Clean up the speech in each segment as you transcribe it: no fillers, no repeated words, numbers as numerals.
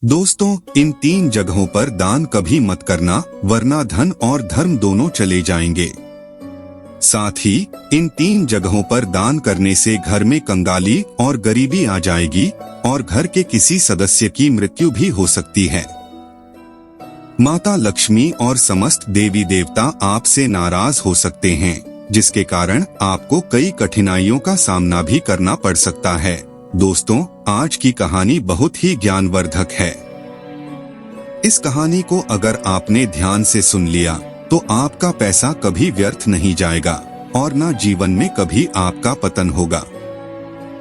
दोस्तों, इन 3 जगहों पर दान कभी मत करना, वरना धन और धर्म दोनों चले जाएंगे। साथ ही इन 3 जगहों पर दान करने से घर में कंगाली और गरीबी आ जाएगी और घर के किसी सदस्य की मृत्यु भी हो सकती है। माता लक्ष्मी और समस्त देवी देवता आपसे नाराज हो सकते हैं, जिसके कारण आपको कई कठिनाइयों का सामना भी करना पड़ सकता है। दोस्तों, आज की कहानी बहुत ही ज्ञानवर्धक है। इस कहानी को अगर आपने ध्यान से सुन लिया तो आपका पैसा कभी व्यर्थ नहीं जाएगा और न जीवन में कभी आपका पतन होगा।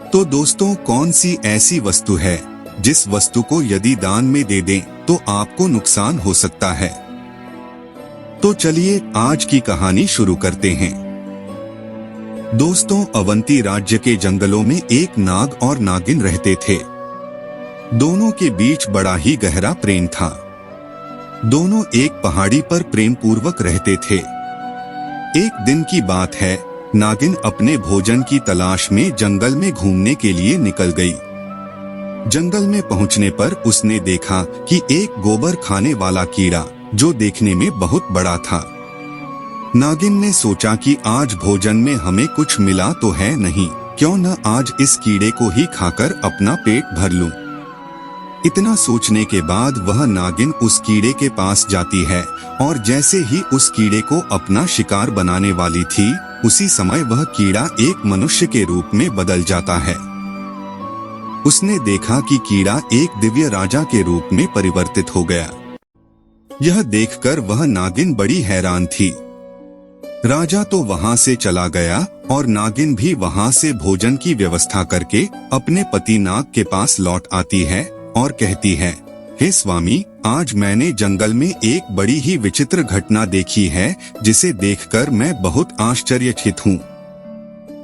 तो दोस्तों, कौन सी ऐसी वस्तु है जिस वस्तु को यदि दान में दे दें तो आपको नुकसान हो सकता है? तो चलिए आज की कहानी शुरू करते हैं। दोस्तों, अवंती राज्य के जंगलों में एक नाग और नागिन रहते थे। दोनों के बीच बड़ा ही गहरा प्रेम था। दोनों एक पहाड़ी पर प्रेम पूर्वक रहते थे। एक दिन की बात है, नागिन अपने भोजन की तलाश में जंगल में घूमने के लिए निकल गई। जंगल में पहुंचने पर उसने देखा कि एक गोबर खाने वाला कीड़ा, जो देखने में बहुत बड़ा था। नागिन ने सोचा कि आज भोजन में हमें कुछ मिला तो है नहीं, क्यों न आज इस कीड़े को ही खाकर अपना पेट भर लूं। इतना सोचने के बाद वह नागिन उस कीड़े के पास जाती है और जैसे ही उस कीड़े को अपना शिकार बनाने वाली थी, उसी समय वह कीड़ा एक मनुष्य के रूप में बदल जाता है। उसने देखा कि कीड़ा एक दिव्य राजा के रूप में परिवर्तित हो गया। यह देखकर वह नागिन बड़ी हैरान थी। राजा तो वहां से चला गया और नागिन भी वहां से भोजन की व्यवस्था करके अपने पति नाग के पास लौट आती है और कहती है, हे स्वामी, आज मैंने जंगल में एक बड़ी ही विचित्र घटना देखी है, जिसे देखकर मैं बहुत आश्चर्यचकित हूँ।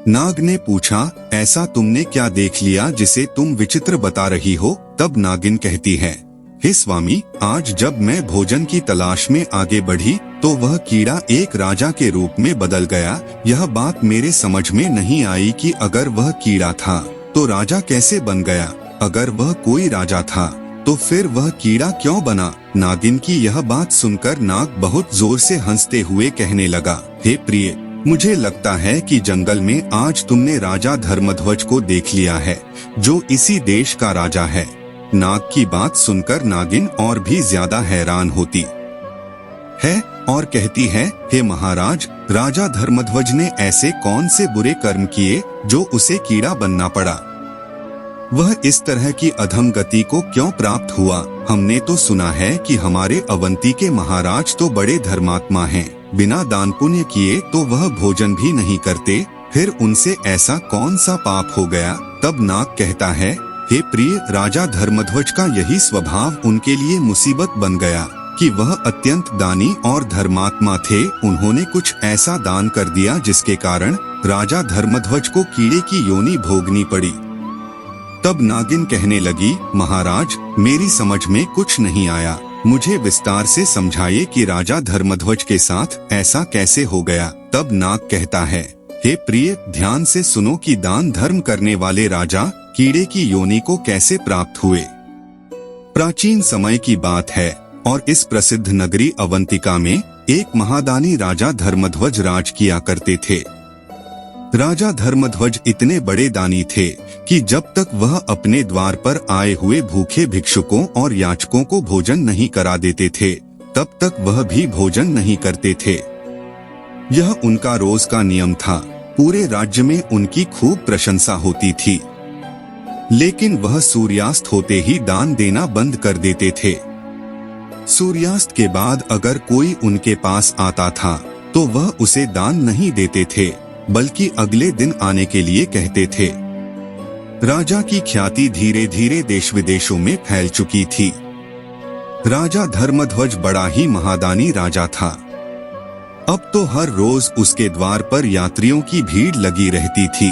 नाग ने पूछा, ऐसा तुमने क्या देख लिया जिसे तुम विचित्र बता रही हो? तब नागिन कहती है, हे स्वामी, आज जब मैं भोजन की तलाश में आगे बढ़ी तो वह कीड़ा एक राजा के रूप में बदल गया। यह बात मेरे समझ में नहीं आई कि अगर वह कीड़ा था तो राजा कैसे बन गया? अगर वह कोई राजा था तो फिर वह कीड़ा क्यों बना? नागिन की यह बात सुनकर नाग बहुत जोर से हंसते हुए कहने लगा, हे प्रिय, मुझे लगता है कि जंगल में आज तुमने राजा धर्मध्वज को देख लिया है, जो इसी देश का राजा है। नाग की बात सुनकर नागिन और भी ज्यादा हैरान होती है और कहती है, हे महाराज, राजा धर्मध्वज ने ऐसे कौन से बुरे कर्म किए जो उसे कीड़ा बनना पड़ा? वह इस तरह की अधम गति को क्यों प्राप्त हुआ? हमने तो सुना है कि हमारे अवंती के महाराज तो बड़े धर्मात्मा हैं, बिना दान पुण्य किए तो वह भोजन भी नहीं करते, फिर उनसे ऐसा कौन सा पाप हो गया? तब नाग कहता है, हे प्रिय, राजा धर्मध्वज का यही स्वभाव उनके लिए मुसीबत बन गया कि वह अत्यंत दानी और धर्मात्मा थे। उन्होंने कुछ ऐसा दान कर दिया जिसके कारण राजा धर्मध्वज को कीड़े की योनि भोगनी पड़ी। तब नागिन कहने लगी, महाराज, मेरी समझ में कुछ नहीं आया, मुझे विस्तार से समझाइए कि राजा धर्मध्वज के साथ ऐसा कैसे हो गया? तब नाग कहता है, हे प्रिय, ध्यान से सुनो कि दान धर्म करने वाले राजा कीड़े की योनि को कैसे प्राप्त हुए। प्राचीन समय की बात है और इस प्रसिद्ध नगरी अवंतिका में एक महादानी राजा धर्मध्वज राज किया करते थे। राजा धर्मध्वज इतने बड़े दानी थे कि जब तक वह अपने द्वार पर आए हुए भूखे भिक्षुकों और याचकों को भोजन नहीं करा देते थे, तब तक वह भी भोजन नहीं करते थे। यह उनका रोज का नियम था। पूरे राज्य में उनकी खूब प्रशंसा होती थी, लेकिन वह सूर्यास्त होते ही दान देना बंद कर देते थे। सूर्यास्त के बाद अगर कोई उनके पास आता था तो वह उसे दान नहीं देते थे, बल्कि अगले दिन आने के लिए कहते थे। राजा की ख्याति धीरे धीरे देश विदेशों में फैल चुकी थी। राजा धर्मध्वज बड़ा ही महादानी राजा था। अब तो हर रोज उसके द्वार पर यात्रियों की भीड़ लगी रहती थी।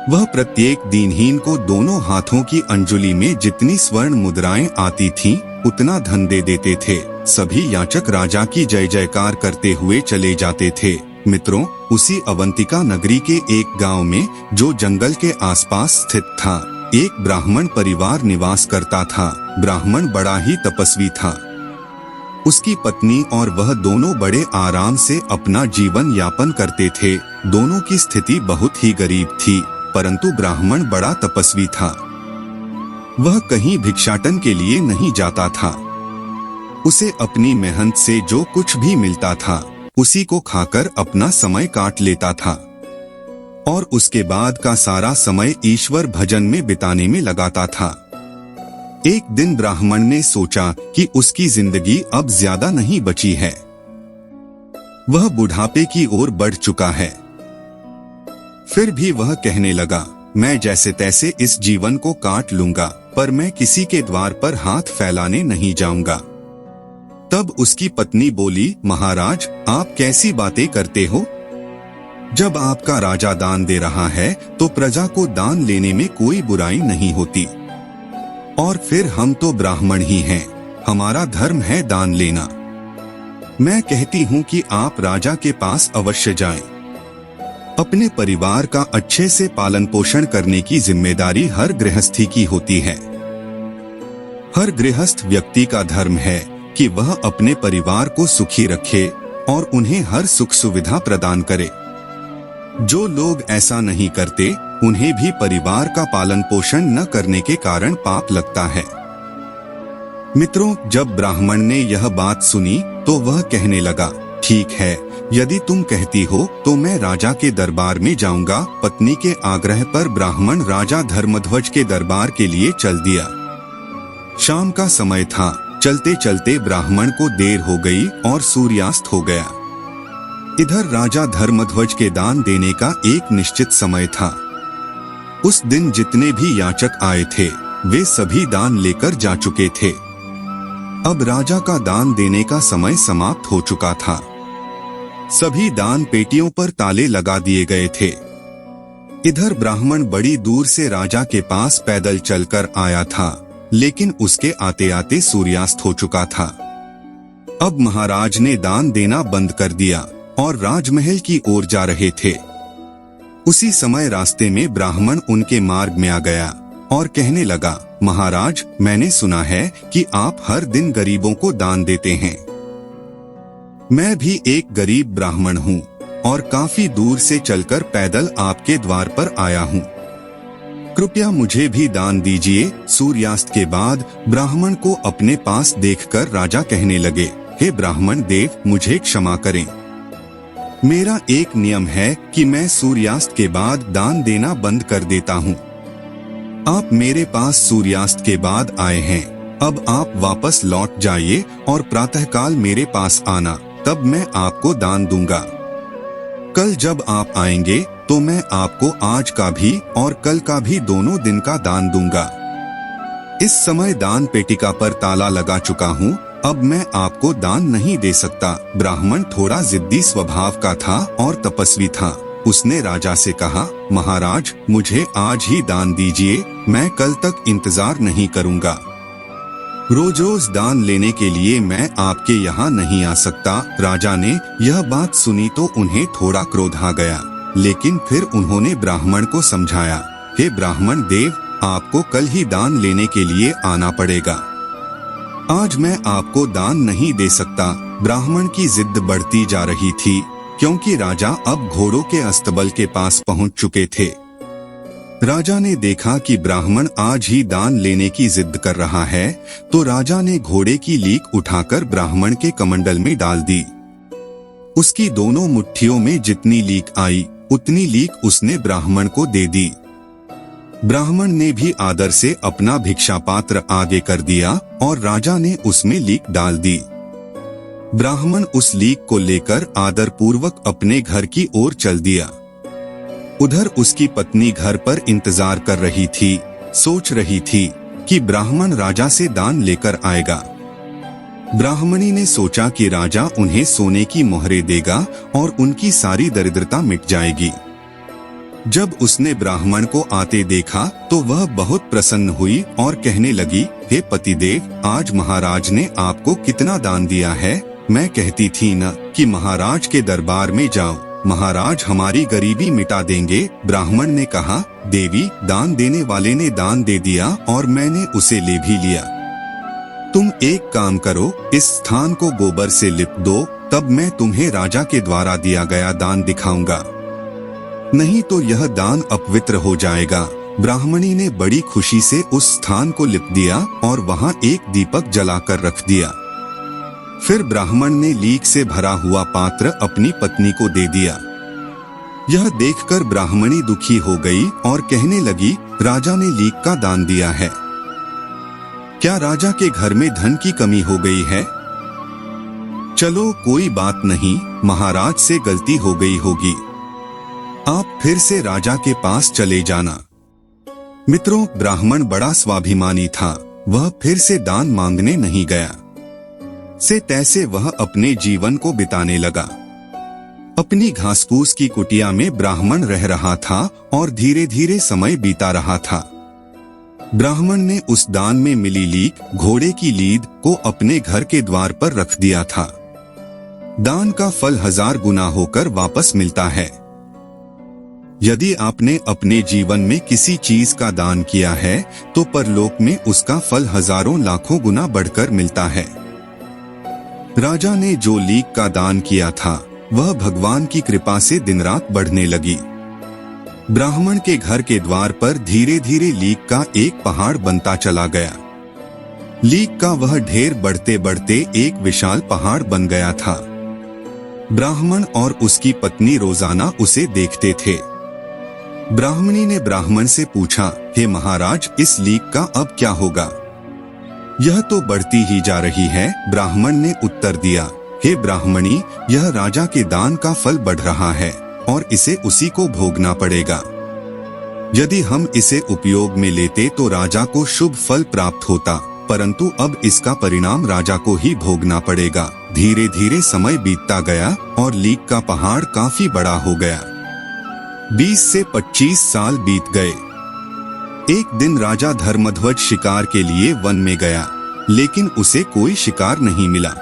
वह प्रत्येक दीनहीन को दोनों हाथों की अंजुली में जितनी स्वर्ण मुद्राएं आती थीं, उतना धन दे देते थे। सभी याचक राजा की जय जयकार करते हुए चले जाते थे। मित्रों, उसी अवंतिका नगरी के एक गांव में, जो जंगल के आसपास स्थित था, एक ब्राह्मण परिवार निवास करता था। ब्राह्मण बड़ा ही तपस्वी था। उसकी पत्नी और वह दोनों बड़े आराम से अपना जीवन यापन करते थे। दोनों की स्थिति बहुत ही गरीब थी, परंतु ब्राह्मण बड़ा तपस्वी था। वह कहीं भिक्षाटन के लिए नहीं जाता था। उसे अपनी मेहनत से जो कुछ भी मिलता था उसी को खाकर अपना समय काट लेता था और उसके बाद का सारा समय ईश्वर भजन में बिताने में लगाता था। एक दिन ब्राह्मण ने सोचा कि उसकी जिंदगी अब ज्यादा नहीं बची है। वह बुढ़ापे की ओर बढ़ चुका है। फिर भी वह कहने लगा, मैं जैसे तैसे इस जीवन को काट लूंगा, पर मैं किसी के द्वार पर हाथ फैलाने नहीं जाऊंगा। तब उसकी पत्नी बोली, महाराज, आप कैसी बातें करते हो? जब आपका राजा दान दे रहा है तो प्रजा को दान लेने में कोई बुराई नहीं होती। और फिर हम तो ब्राह्मण ही हैं, हमारा धर्म है दान लेना। मैं कहती हूँ कि आप राजा के पास अवश्य जाएं। अपने परिवार का अच्छे से पालन पोषण करने की जिम्मेदारी हर गृहस्थी की होती है। हर गृहस्थ व्यक्ति का धर्म है कि वह अपने परिवार को सुखी रखे और उन्हें हर सुख सुविधा प्रदान करे। जो लोग ऐसा नहीं करते उन्हें भी परिवार का पालन पोषण न करने के कारण पाप लगता है। मित्रों, जब ब्राह्मण ने यह बात सुनी तो वह कहने लगा, ठीक है, यदि तुम कहती हो तो मैं राजा के दरबार में जाऊंगा। पत्नी के आग्रह पर ब्राह्मण राजा धर्मध्वज के दरबार के लिए चल दिया। शाम का समय था। चलते चलते ब्राह्मण को देर हो गई और सूर्यास्त हो गया। इधर राजा धर्मध्वज के दान देने का एक निश्चित समय था। उस दिन जितने भी याचक आए थे वे सभी दान लेकर जा चुके थे। अब राजा का दान देने का समय समाप्त हो चुका था। सभी दान पेटियों पर ताले लगा दिए गए थे। इधर ब्राह्मण बड़ी दूर से राजा के पास पैदल चलकर आया था, लेकिन उसके आते आते सूर्यास्त हो चुका था। अब महाराज ने दान देना बंद कर दिया और राजमहल की ओर जा रहे थे। उसी समय रास्ते में ब्राह्मण उनके मार्ग में आ गया और कहने लगा, महाराज, मैंने सुना है कि आप हर दिन गरीबों को दान देते हैं। मैं भी एक गरीब ब्राह्मण हूँ और काफी दूर से चलकर पैदल आपके द्वार पर आया हूँ। कृपया मुझे भी दान दीजिए। सूर्यास्त के बाद ब्राह्मण को अपने पास देखकर राजा कहने लगे, हे ब्राह्मण देव, मुझे क्षमा करें। मेरा एक नियम है कि मैं सूर्यास्त के बाद दान देना बंद कर देता हूँ। आप मेरे पास सूर्यास्त के बाद आए हैं, अब आप वापस लौट जाइए और प्रातःकाल मेरे पास आना, तब मैं आपको दान दूंगा। कल जब आप आएंगे तो मैं आपको आज का भी और कल का भी दोनों दिन का दान दूंगा। इस समय दान पेटिका पर ताला लगा चुका हूँ, अब मैं आपको दान नहीं दे सकता। ब्राह्मण थोड़ा जिद्दी स्वभाव का था और तपस्वी था। उसने राजा से कहा, महाराज, मुझे आज ही दान दीजिए, मैं कल तक इंतजार नहीं करूँगा। रोज रोज दान लेने के लिए मैं आपके यहाँ नहीं आ सकता। राजा ने यह बात सुनी तो उन्हें थोड़ा क्रोध आ गया, लेकिन फिर उन्होंने ब्राह्मण को समझाया, हे ब्राह्मण देव, आपको कल ही दान लेने के लिए आना पड़ेगा। आज मैं आपको दान नहीं दे सकता। ब्राह्मण की जिद बढ़ती जा रही थी, क्योंकि राजा अब घोड़ों के अस्तबल के पास पहुंच चुके थे। राजा ने देखा कि ब्राह्मण आज ही दान लेने की जिद कर रहा है, तो राजा ने घोड़े की लीक उठाकर ब्राह्मण के कमंडल में डाल दी। उसकी दोनों मुट्ठियों में जितनी लीक आई उतनी लीक उसने ब्राह्मण को दे दी। ब्राह्मण ने भी आदर से अपना भिक्षा पात्र आगे कर दिया और राजा ने उसमें लीक डाल दी। ब्राह्मण उस लीक को लेकर आदर पूर्वक अपने घर की ओर चल दिया। उधर उसकी पत्नी घर पर इंतजार कर रही थी, सोच रही थी कि ब्राह्मण राजा से दान लेकर आएगा। ब्राह्मणी ने सोचा कि राजा उन्हें सोने की मोहरें देगा और उनकी सारी दरिद्रता मिट जाएगी। जब उसने ब्राह्मण को आते देखा तो वह बहुत प्रसन्न हुई और कहने लगी, हे पतिदेव, आज महाराज ने आपको कितना दान दिया है। मैं कहती थी न कि महाराज के दरबार में जाओ, महाराज हमारी गरीबी मिटा देंगे। ब्राह्मण ने कहा, देवी, दान देने वाले ने दान दे दिया और मैंने उसे ले भी लिया। तुम एक काम करो, इस स्थान को गोबर से लिप दो, तब मैं तुम्हें राजा के द्वारा दिया गया दान दिखाऊंगा, नहीं तो यह दान अपवित्र हो जाएगा। ब्राह्मणी ने बड़ी खुशी से उस स्थान को लिप दिया और वहां एक दीपक जलाकर रख दिया। फिर ब्राह्मण ने लीक से भरा हुआ पात्र अपनी पत्नी को दे दिया। यह देखकर ब्राह्मणी दुखी हो गई और कहने लगी, राजा ने लीक का दान दिया है, क्या राजा के घर में धन की कमी हो गई है? चलो कोई बात नहीं, महाराज से गलती हो गई होगी, आप फिर से राजा के पास चले जाना। मित्रों, ब्राह्मण बड़ा स्वाभिमानी था, वह फिर से दान मांगने नहीं गया। से तैसे वह अपने जीवन को बिताने लगा। अपनी घासपूस की कुटिया में ब्राह्मण रह रहा था और धीरे धीरे समय बीता रहा था। ब्राह्मण ने उस दान में मिली लीक, घोड़े की लीद को अपने घर के द्वार पर रख दिया था। दान का फल 1000 गुना होकर वापस मिलता है। यदि आपने अपने जीवन में किसी चीज का दान किया है तो परलोक में उसका फल हजारों लाखों गुना बढ़कर मिलता है। राजा ने जो लीक का दान किया था वह भगवान की कृपा से दिन रात बढ़ने लगी। ब्राह्मण के घर के द्वार पर धीरे धीरे लीक का एक पहाड़ बनता चला गया। लीक का वह ढेर बढ़ते बढ़ते एक विशाल पहाड़ बन गया था। ब्राह्मण और उसकी पत्नी रोजाना उसे देखते थे। ब्राह्मणी ने ब्राह्मण से पूछा, हे महाराज, इस लीक का अब क्या होगा? यह तो बढ़ती ही जा रही है। ब्राह्मण ने उत्तर दिया, हे ब्राह्मणी, यह राजा के दान का फल बढ़ रहा है और इसे उसी को भोगना पड़ेगा। यदि हम इसे उपयोग में लेते तो राजा को शुभ फल प्राप्त होता, परंतु अब इसका परिणाम राजा को ही भोगना पड़ेगा। धीरे धीरे समय बीतता गया और लीक का पहाड़ काफी बड़ा हो गया। 20 से 25 साल बीत गए। एक दिन राजा धर्मध्वज शिकार के लिए वन में गया, लेकिन उसे कोई शिकार नहीं मिला।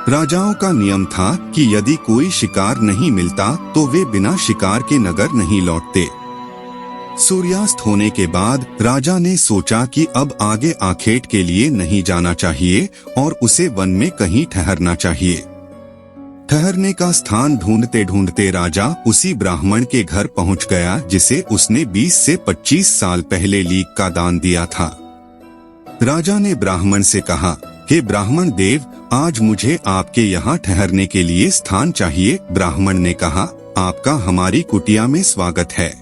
राजाओं का नियम था कि यदि कोई शिकार नहीं मिलता तो वे बिना शिकार के नगर नहीं लौटते। सूर्यास्त होने के बाद राजा ने सोचा कि अब आगे आखेट के लिए नहीं जाना चाहिए और उसे वन में कहीं ठहरना चाहिए। ठहरने का स्थान ढूंढते ढूंढते राजा उसी ब्राह्मण के घर पहुंच गया जिसे उसने 20 से 25 साल पहले लीक का दान दिया था। राजा ने ब्राह्मण से कहा, हे ब्राह्मण देव, आज मुझे आपके यहाँ ठहरने के लिए स्थान चाहिए। ब्राह्मण ने कहा, आपका हमारी कुटिया में स्वागत है।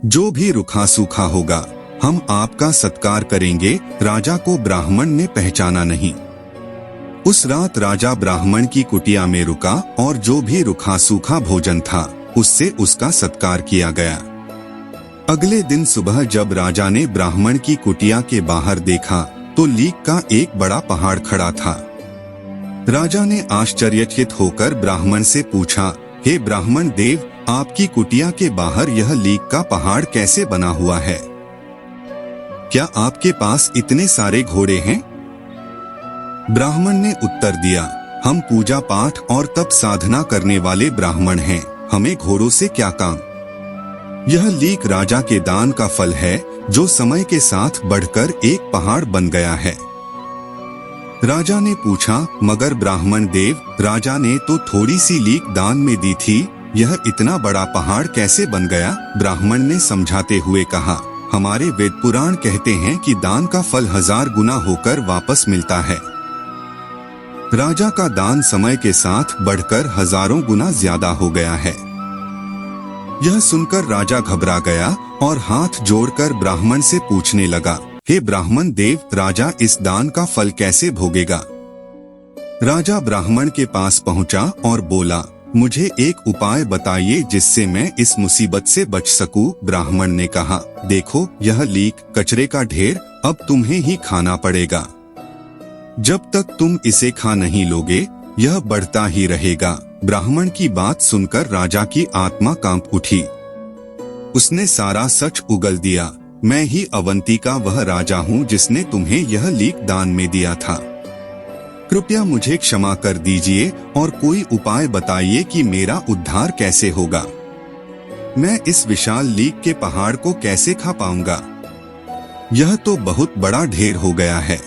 जो भी रूखा सूखा होगा हम आपका सत्कार करेंगे। राजा को ब्राह्मण ने पहचाना नहीं। उस रात राजा ब्राह्मण की कुटिया में रुका और जो भी रूखा सूखा भोजन था उससे उसका सत्कार किया गया। अगले दिन सुबह जब राजा ने ब्राह्मण की कुटिया के बाहर देखा तो लीक का एक बड़ा पहाड़ खड़ा था। राजा ने आश्चर्यचकित होकर ब्राह्मण से पूछा, हे ब्राह्मण देव, आपकी कुटिया के बाहर यह लीक का पहाड़ कैसे बना हुआ है? क्या आपके पास इतने सारे घोड़े हैं? ब्राह्मण ने उत्तर दिया, हम पूजा पाठ और तप साधना करने वाले ब्राह्मण हैं, हमें घोड़ों से क्या काम? यह लीक राजा के दान का फल है जो समय के साथ बढ़कर एक पहाड़ बन गया है। राजा ने पूछा, मगर ब्राह्मण देव, राजा ने तो थोड़ी सी लीक दान में दी थी, यह इतना बड़ा पहाड़ कैसे बन गया? ब्राह्मण ने समझाते हुए कहा, हमारे वेद पुराण कहते हैं कि दान का फल 1000 गुना होकर वापस मिलता है। राजा का दान समय के साथ बढ़कर हजारों गुना ज्यादा हो गया है। यह सुनकर राजा घबरा गया और हाथ जोड़कर ब्राह्मण से पूछने लगा, हे ब्राह्मण देव, राजा इस दान का फल कैसे भोगेगा? राजा ब्राह्मण के पास पहुंचा और बोला, मुझे एक उपाय बताइए जिससे मैं इस मुसीबत से बच सकूं। ब्राह्मण ने कहा, देखो यह लीक कचरे का ढेर अब तुम्हें ही खाना पड़ेगा। जब तक तुम इसे खा नहीं लोगे यह बढ़ता ही रहेगा। ब्राह्मण की बात सुनकर राजा की आत्मा कांप उठी। उसने सारा सच उगल दिया, मैं ही अवंती का वह राजा हूँ जिसने तुम्हें यह लीक दान में दिया था। कृपया मुझे क्षमा कर दीजिए और कोई उपाय बताइए कि मेरा उद्धार कैसे होगा। मैं इस विशाल लीक के पहाड़ को कैसे खा पाऊंगा? यह तो बहुत बड़ा ढेर हो गया है।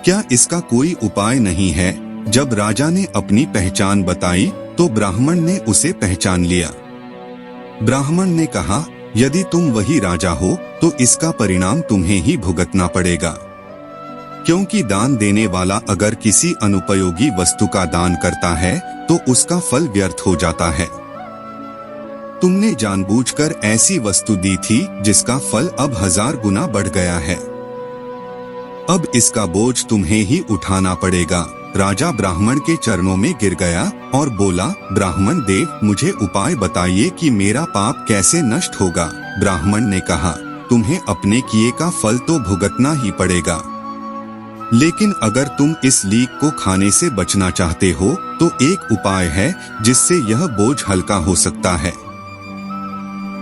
क्या इसका कोई उपाय नहीं है? जब राजा ने अपनी पहचान बताई तो ब्राह्मण ने उसे पहचान लिया। ब्राह्मण ने कहा, यदि तुम वही राजा हो तो इसका परिणाम तुम्हें ही भुगतना पड़ेगा, क्योंकि दान देने वाला अगर किसी अनुपयोगी वस्तु का दान करता है तो उसका फल व्यर्थ हो जाता है। तुमने जानबूझकर ऐसी वस्तु दी थी जिसका फल अब 1000 गुना बढ़ गया है। अब इसका बोझ तुम्हें ही उठाना पड़ेगा। राजा ब्राह्मण के चरणों में गिर गया और बोला, ब्राह्मण देव, मुझे उपाय बताइए कि मेरा पाप कैसे नष्ट होगा। ब्राह्मण ने कहा, तुम्हें अपने किए का फल तो भुगतना ही पड़ेगा, लेकिन अगर तुम इस लीक को खाने से बचना चाहते हो तो एक उपाय है जिससे यह बोझ हल्का हो सकता है।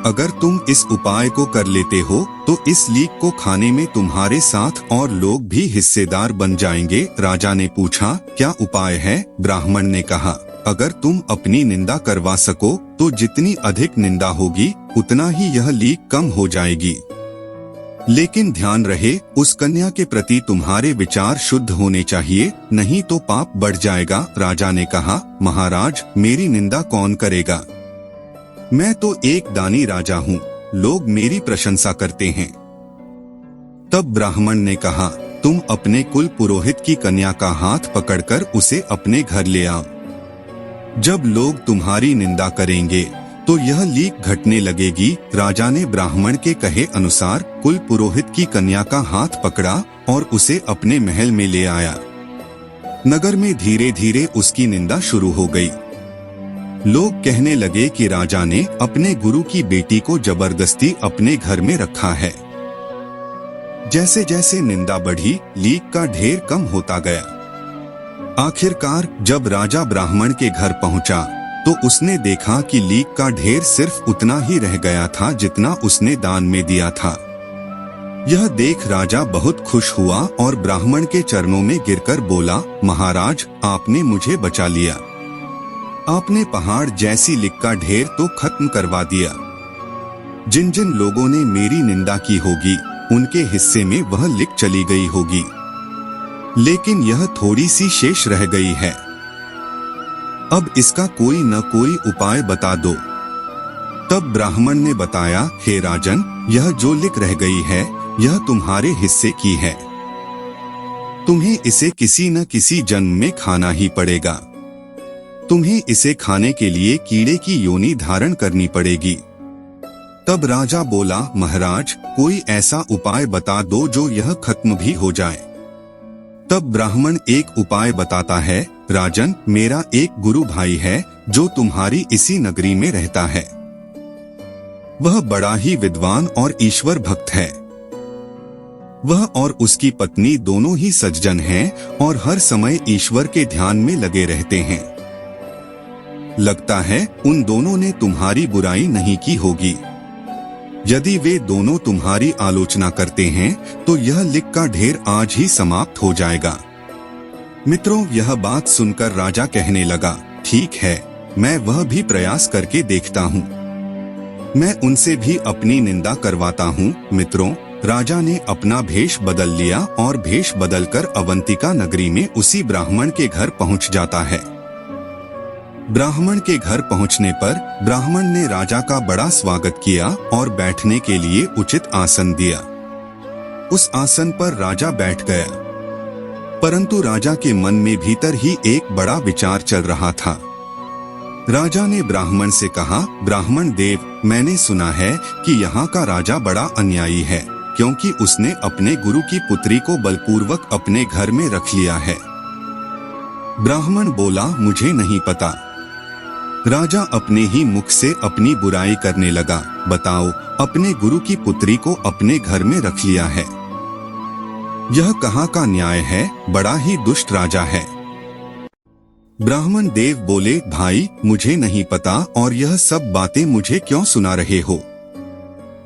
अगर तुम इस उपाय को कर लेते हो तो इस लीक को खाने में तुम्हारे साथ और लोग भी हिस्सेदार बन जाएंगे। राजा ने पूछा, क्या उपाय है? ब्राह्मण ने कहा, अगर तुम अपनी निंदा करवा सको तो जितनी अधिक निंदा होगी उतना ही यह लीक कम हो जाएगी। लेकिन ध्यान रहे, उस कन्या के प्रति तुम्हारे विचार शुद्ध होने चाहिए, नहीं तो पाप बढ़ जाएगा। राजा ने कहा, महाराज, मेरी निंदा कौन करेगा? मैं तो एक दानी राजा हूँ, लोग मेरी प्रशंसा करते हैं। तब ब्राह्मण ने कहा, तुम अपने कुल पुरोहित की कन्या का हाथ पकड़कर उसे अपने घर ले आओ। जब लोग तुम्हारी निंदा करेंगे तो यह लीक घटने लगेगी। राजा ने ब्राह्मण के कहे अनुसार कुल पुरोहित की कन्या का हाथ पकड़ा और उसे अपने महल में ले आया। नगर में धीरे धीरे उसकी निंदा शुरू हो गई। लोग कहने लगे कि राजा ने अपने गुरु की बेटी को जबरदस्ती अपने घर में रखा है। जैसे जैसे निंदा बढ़ी, लीक का ढेर कम होता गया। आखिरकार जब राजा ब्राह्मण के घर पहुंचा तो उसने देखा कि लीक का ढेर सिर्फ उतना ही रह गया था जितना उसने दान में दिया था। यह देख राजा बहुत खुश हुआ और ब्राह्मण के चरणों में गिरकर बोला, महाराज, आपने मुझे बचा लिया। आपने पहाड़ जैसी लीक का ढेर तो खत्म करवा दिया। जिन जिन लोगों ने मेरी निंदा की होगी उनके हिस्से में वह लीक चली गई होगी, लेकिन यह थोड़ी सी शेष रह गई है। अब इसका कोई न कोई उपाय बता दो। तब ब्राह्मण ने बताया, हे राजन, यह जो लीक रह गई है यह तुम्हारे हिस्से की है। तुम्हें इसे किसी न किसी जन्म में खाना ही पड़ेगा। तुम्हें इसे खाने के लिए कीड़े की योनि धारण करनी पड़ेगी। तब राजा बोला, महाराज, कोई ऐसा उपाय बता दो जो यह खत्म भी हो जाए। तब ब्राह्मण एक उपाय बताता है, राजन, मेरा एक गुरु भाई है जो तुम्हारी इसी नगरी में रहता है। वह बड़ा ही विद्वान और ईश्वर भक्त है। वह और उसकी पत्नी दोनों ही सज्जन हैं और हर समय ईश्वर के ध्यान में लगे रहते हैं। लगता है उन दोनों ने तुम्हारी बुराई नहीं की होगी। यदि वे दोनों तुम्हारी आलोचना करते हैं तो यह लीक का ढेर आज ही समाप्त हो जाएगा। मित्रों, यह बात सुनकर राजा कहने लगा, ठीक है, मैं वह भी प्रयास करके देखता हूँ। मैं उनसे भी अपनी निंदा करवाता हूँ। मित्रों, राजा ने अपना भेष बदल लिया और भेष बदलकर अवंतिका नगरी में उसी ब्राह्मण के घर पहुँच जाता है। ब्राह्मण के घर पहुंचने पर ब्राह्मण ने राजा का बड़ा स्वागत किया और बैठने के लिए उचित आसन दिया। उस आसन पर राजा बैठ गया, परंतु राजा के मन में भीतर ही एक बड़ा विचार चल रहा था। राजा ने ब्राह्मण से कहा, ब्राह्मण देव, मैंने सुना है कि यहाँ का राजा बड़ा अन्यायी है, क्योंकि उसने अपने गुरु की पुत्री को बलपूर्वक अपने घर में रख लिया है। ब्राह्मण बोला, मुझे नहीं पता। राजा अपने ही मुख से अपनी बुराई करने लगा। बताओ, अपने गुरु की पुत्री को अपने घर में रख लिया है, यह कहाँ का न्याय है? बड़ा ही दुष्ट राजा है। ब्राह्मण देव बोले, भाई, मुझे नहीं पता और यह सब बातें मुझे क्यों सुना रहे हो?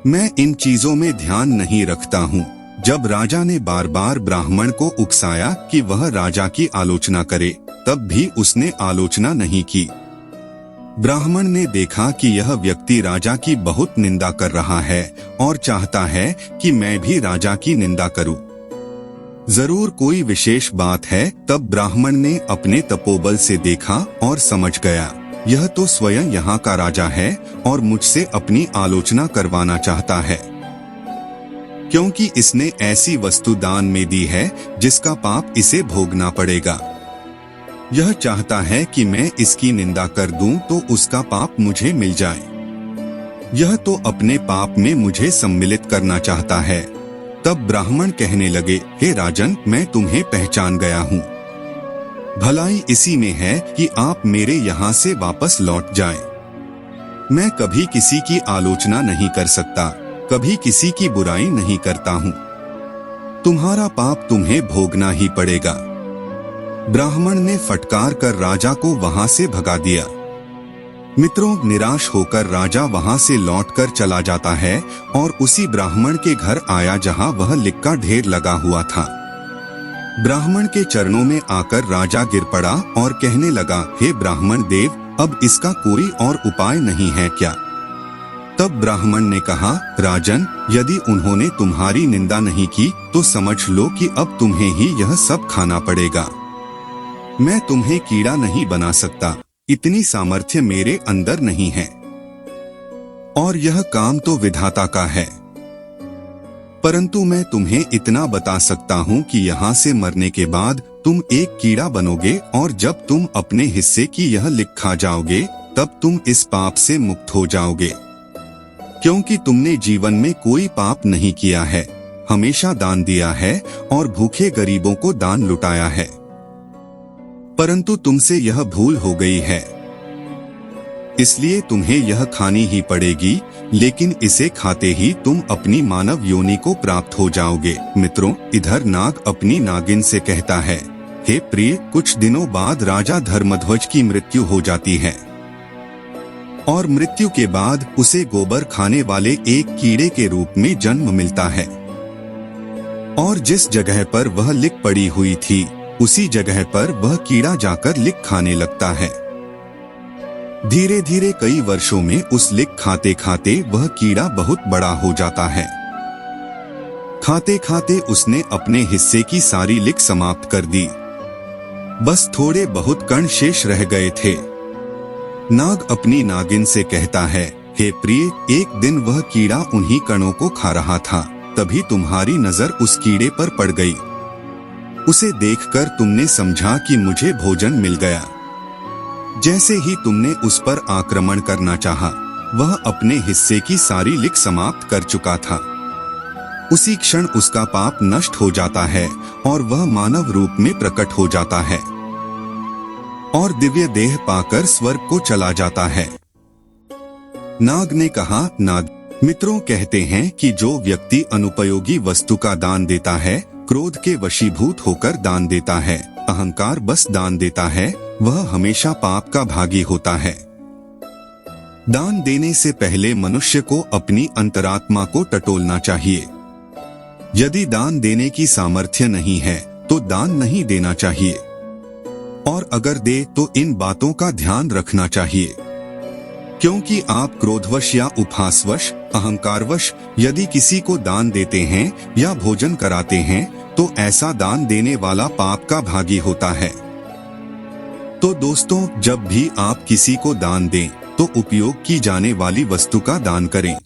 मैं इन चीजों में ध्यान नहीं रखता हूँ। जब राजा ने बार बार ब्राह्मण को उकसाया कि वह राजा की आलोचना करे, तब भी उसने आलोचना नहीं की। ब्राह्मण ने देखा कि यह व्यक्ति राजा की बहुत निंदा कर रहा है और चाहता है कि मैं भी राजा की निंदा करूं। जरूर कोई विशेष बात है। तब ब्राह्मण ने अपने तपोबल से देखा और समझ गया, यह तो स्वयं यहाँ का राजा है और मुझसे अपनी आलोचना करवाना चाहता है, क्योंकि इसने ऐसी वस्तु दान में दी है जिसका पाप इसे भोगना पड़ेगा। यह चाहता है कि मैं इसकी निंदा कर दूं तो उसका पाप मुझे मिल जाए। यह तो अपने पाप में मुझे सम्मिलित करना चाहता है। तब ब्राह्मण कहने लगे, हे राजन, मैं तुम्हें पहचान गया हूँ। भलाई इसी में है कि आप मेरे यहाँ से वापस लौट जाएं। मैं कभी किसी की आलोचना नहीं कर सकता, कभी किसी की बुराई नहीं करता हूँ। तुम्हारा पाप तुम्हें भोगना ही पड़ेगा। ब्राह्मण ने फटकार कर राजा को वहां से भगा दिया। मित्रों, निराश होकर राजा वहां से लौटकर चला जाता है और उसी ब्राह्मण के घर आया जहां वह लिक का ढेर लगा हुआ था। ब्राह्मण के चरणों में आकर राजा गिर पड़ा और कहने लगा, हे ब्राह्मण देव, अब इसका कोई और उपाय नहीं है क्या? तब ब्राह्मण ने कहा, राजन, यदि उन्होंने तुम्हारी निंदा नहीं की तो समझ लो कि अब तुम्हें ही यह सब खाना पड़ेगा। मैं तुम्हें कीड़ा नहीं बना सकता, इतनी सामर्थ्य मेरे अंदर नहीं है, और यह काम तो विधाता का है। परंतु मैं तुम्हें इतना बता सकता हूँ कि यहाँ से मरने के बाद तुम एक कीड़ा बनोगे, और जब तुम अपने हिस्से की यह लिक खा जाओगे तब तुम इस पाप से मुक्त हो जाओगे, क्योंकि तुमने जीवन में कोई पाप नहीं किया है, हमेशा दान दिया है और भूखे गरीबों को दान लुटाया है। परंतु तुमसे यह भूल हो गई है, इसलिए तुम्हें यह खानी ही पड़ेगी, लेकिन इसे खाते ही तुम अपनी मानव योनि को प्राप्त हो जाओगे। मित्रों, इधर नाग अपनी नागिन से कहता है, हे प्रिय, कुछ दिनों बाद राजा धर्मध्वज की मृत्यु हो जाती है और मृत्यु के बाद उसे गोबर खाने वाले एक कीड़े के रूप में जन्म मिलता है, और जिस जगह पर वह लिक पड़ी हुई थी उसी जगह पर वह कीड़ा जाकर लिक खाने लगता है। धीरे धीरे कई वर्षों में उस लिक खाते खाते वह कीड़ा बहुत बड़ा हो जाता है। खाते खाते उसने अपने हिस्से की सारी लिक समाप्त कर दी, बस थोड़े बहुत कण शेष रह गए थे। नाग अपनी नागिन से कहता है, हे प्रिय, एक दिन वह कीड़ा उन्हीं कणों को खा रहा था, तभी तुम्हारी नजर उस कीड़े पर पड़ गई। उसे देखकर तुमने समझा कि मुझे भोजन मिल गया। जैसे ही तुमने उस पर आक्रमण करना चाहा, वह अपने हिस्से की सारी लिक समाप्त कर चुका था। उसी क्षण उसका पाप नष्ट हो जाता है और वह मानव रूप में प्रकट हो जाता है और दिव्य देह पाकर स्वर्ग को चला जाता है। नाग ने कहा, नाग मित्रों कहते हैं कि जो व्यक्ति अनुपयोगी वस्तु का दान देता है, क्रोध के वशीभूत होकर दान देता है, अहंकार बस दान देता है, वह हमेशा पाप का भागी होता है। दान देने से पहले मनुष्य को अपनी अंतरात्मा को टटोलना चाहिए। यदि दान देने की सामर्थ्य नहीं है तो दान नहीं देना चाहिए, और अगर दे तो इन बातों का ध्यान रखना चाहिए, क्योंकि आप क्रोधवश या उपहासवश, अहंकारवश यदि किसी को दान देते हैं या भोजन कराते हैं तो ऐसा दान देने वाला पाप का भागी होता है। तो दोस्तों, जब भी आप किसी को दान दें तो उपयोग की जाने वाली वस्तु का दान करें।